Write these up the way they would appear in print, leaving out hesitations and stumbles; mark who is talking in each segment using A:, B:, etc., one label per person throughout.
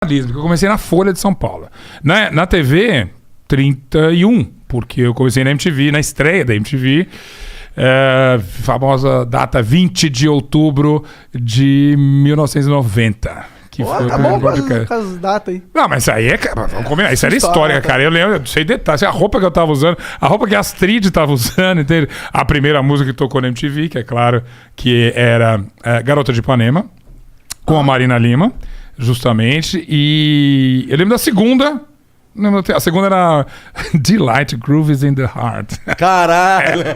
A: porque eu comecei na Folha de São Paulo. Na TV, 31, porque eu comecei na MTV, na estreia da MTV, famosa data 20 de outubro de 1990. Que foi
B: tá bom com as datas aí.
A: Não, mas isso aí vamos combinar. Isso era história, cara. Eu lembro, sei detalhes. A roupa que eu tava usando, a roupa que a Astrid tava usando, entende? A primeira música que tocou na MTV, que é claro que era Garota de Ipanema, com a Marina Lima, justamente. E eu lembro da segunda. A segunda era Delight, Grooves in the Heart.
B: Caralho!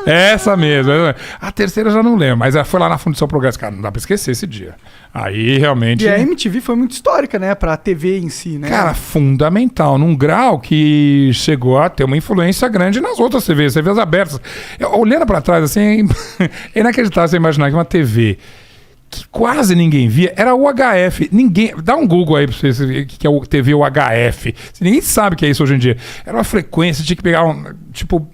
A: Essa mesmo. A terceira eu já não lembro, mas foi lá na Fundição Progresso. Cara, não dá pra esquecer esse dia. Aí realmente.
B: E a MTV foi muito histórica, né? Pra TV em si, né?
A: Cara, fundamental. Num grau que chegou a ter uma influência grande nas outras TVs abertas. Olhando pra trás, assim, é inacreditável você imaginar que uma TV que quase ninguém via, era o UHF. Ninguém. Dá um Google aí pra vocês ver o que é o TV UHF. Ninguém sabe o que é isso hoje em dia. Era uma frequência, tinha que pegar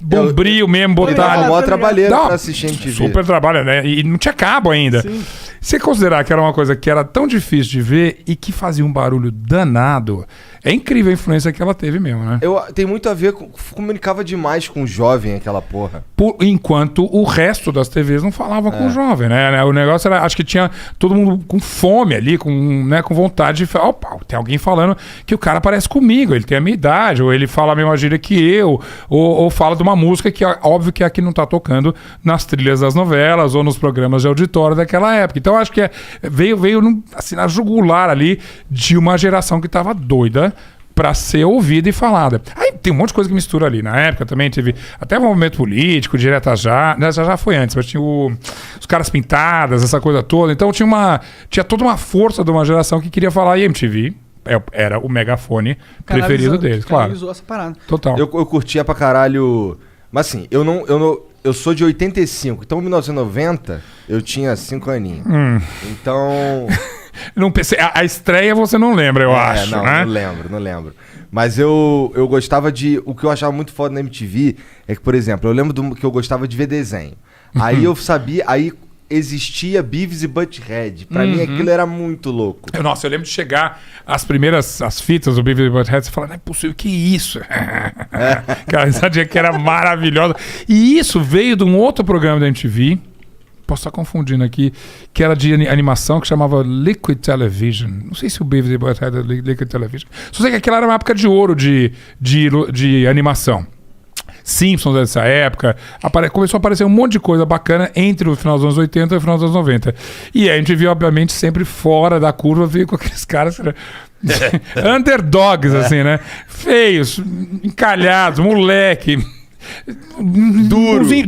A: bombril mesmo, botar.
C: Era mó trabalheiro pra assistir MTV.
A: Super trabalho, né? E não tinha cabo ainda.
B: Sim.
A: Se considerar que era uma coisa que era tão difícil de ver e que fazia um barulho danado, é incrível a influência que ela teve mesmo, né?
C: Tem muito a ver com... Comunicava demais com o jovem, aquela porra.
A: Enquanto o resto das TVs não falava com o jovem, né? O negócio era... Acho que tinha todo mundo com fome ali, com vontade de falar... Opa, tem alguém falando que o cara parece comigo, ele tem a minha idade, ou ele fala a mesma gíria que eu, ou fala de uma música que óbvio que aqui não tá tocando nas trilhas das novelas ou nos programas de auditório daquela época. Então acho que veio assim, na jugular ali de uma geração que tava doida para ser ouvida e falada. Aí tem um monte de coisa que mistura ali. Na época também teve até um movimento político, Direta Já. Já foi antes, mas tinha os caras pintadas, essa coisa toda. Então tinha toda uma força de uma geração que queria falar, e MTV era o megafone preferido deles, claro.
B: Essa parada.
A: Total.
C: Eu curtia pra caralho. Mas assim, eu sou de 85, então em 1990 eu tinha 5 aninhos. Então.
A: Não pensei, a estreia você não lembra, eu acho. Né?
C: Não lembro. Mas eu gostava de. O que eu achava muito foda na MTV é que, por exemplo, eu lembro que eu gostava de ver desenho. Aí eu sabia. Aí existia Beavis e Butthead. Pra mim aquilo era muito louco.
A: Nossa, eu lembro de chegar as fitas do Beavis e Butthead e falar, não é possível, que isso? Cara, essa dia que era maravilhosa. E isso veio de um outro programa da MTV. Posso estar confundindo aqui, que era de animação, que chamava Liquid Television. Não sei se o Beavis e Butthead era Liquid Television. Só sei que aquela era uma época de ouro de animação. Simpsons dessa época. Começou a aparecer um monte de coisa bacana entre o final dos anos 80 e o final dos anos 90. E a gente viu, obviamente, sempre fora da curva, veio com aqueles caras... underdogs, assim, né? Feios, encalhados, moleque...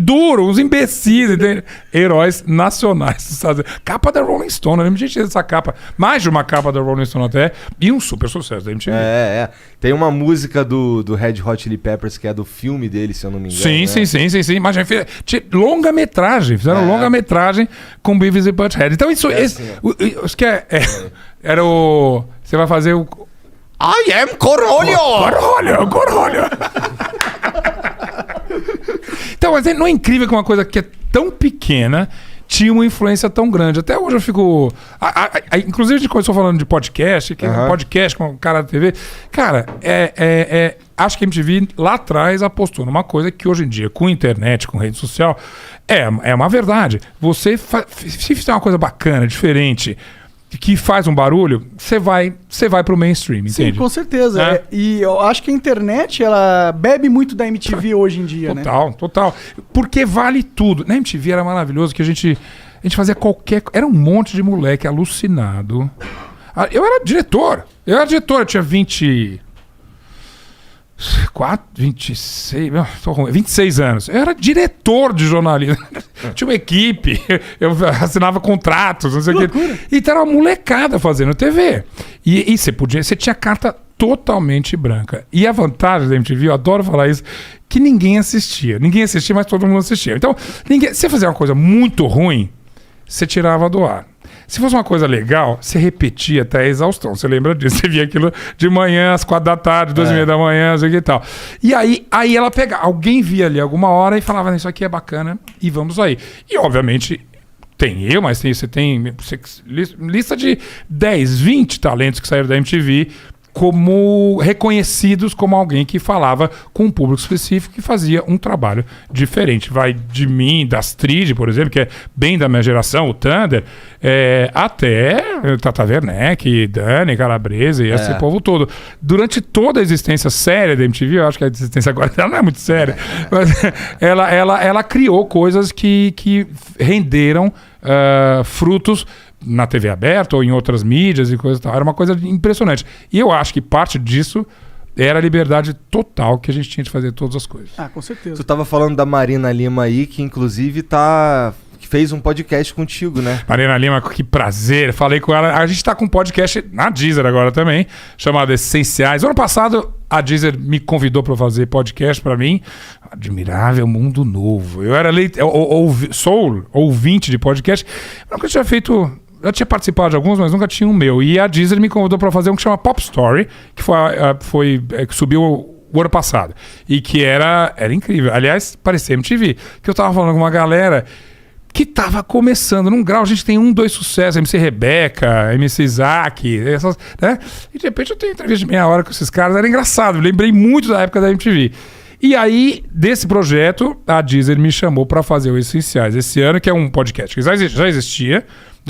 A: Duro, uns imbecis, entende? Heróis nacionais. Capa da Rolling Stone, eu lembro de gente dessa capa. Mais de uma capa da Rolling Stone até. E um super sucesso da MTV.
C: Tem uma música do Red Hot Chili Peppers que é do filme dele, se eu não me engano.
A: Sim. Imagina, longa-metragem. Fizeram longa-metragem com Beavis e Butthead. Então isso que era o... Você vai fazer o...
C: I am Corolho!
A: Corolho! Então, mas não é incrível que uma coisa que é tão pequena tinha uma influência tão grande. Até hoje eu fico... inclusive, a gente começou falando de podcast, que é um podcast com o cara da TV. Cara, acho que a MTV lá atrás apostou numa coisa que hoje em dia, com internet, com rede social, é uma verdade. Se fizer uma coisa bacana, diferente... que faz um barulho, você vai pro mainstream, entende?
B: Sim, com certeza. E eu acho que a internet, ela bebe muito da MTV hoje em dia,
A: Total. Porque vale tudo. Na MTV era maravilhoso que a gente fazia qualquer... Era um monte de moleque alucinado. Eu era diretor, eu tinha 26 anos. Eu era diretor de jornalismo. Tinha uma equipe, eu assinava contratos, não sei o quê. Então era uma molecada fazendo TV. E você tinha carta totalmente branca. E a vantagem da MTV, eu adoro falar isso, que ninguém assistia. Ninguém assistia, mas todo mundo assistia. Então, você fazia uma coisa muito ruim, você tirava do ar. Se fosse uma coisa legal, você repetia até a exaustão. Você lembra disso? Você via aquilo de manhã, às 4 da tarde, 2h30 da manhã, assim e tal. E aí ela pegava... Alguém via ali alguma hora e falava, isso aqui é bacana e vamos aí. E, obviamente, Tem eu, mas você tem lista de 10, 20 talentos que saíram da MTV como reconhecidos como alguém que falava com um público específico e fazia um trabalho diferente. Vai de mim, da Astrid, por exemplo, que é bem da minha geração, o Thunder, até Tata Werneck, Dani, Calabresa e esse povo todo. Durante toda a existência séria da MTV, eu acho que a existência agora não é muito séria, mas ela criou coisas que renderam frutos na TV aberta ou em outras mídias e coisa e tal. Era uma coisa impressionante. E eu acho que parte disso era a liberdade total que a gente tinha de fazer todas as coisas.
B: Ah, com certeza.
C: Tu tava falando da Marina Lima aí, que inclusive que fez um podcast contigo, né?
A: Marina Lima, que prazer. Falei com ela. A gente tá com um podcast na Deezer agora também, chamado Essenciais. Ano passado, a Deezer me convidou para fazer podcast para mim. Admirável Mundo Novo. Eu era sou ouvinte de podcast. Eu nunca tinha feito... Eu tinha participado de alguns, mas nunca tinha um meu. E a Deezer me convidou para fazer um que chama Pop Story, que que subiu o ano passado. E que era incrível. Aliás, parecia MTV. Que eu tava falando com uma galera que tava começando num grau. A gente tem 2 sucessos, MC Rebeca, MC Isaac, essas, né? E de repente eu tenho entrevista de meia hora com esses caras. Era engraçado. Eu lembrei muito da época da MTV. E aí, desse projeto, a Deezer me chamou para fazer o Essenciais esse ano, que é um podcast que já existia,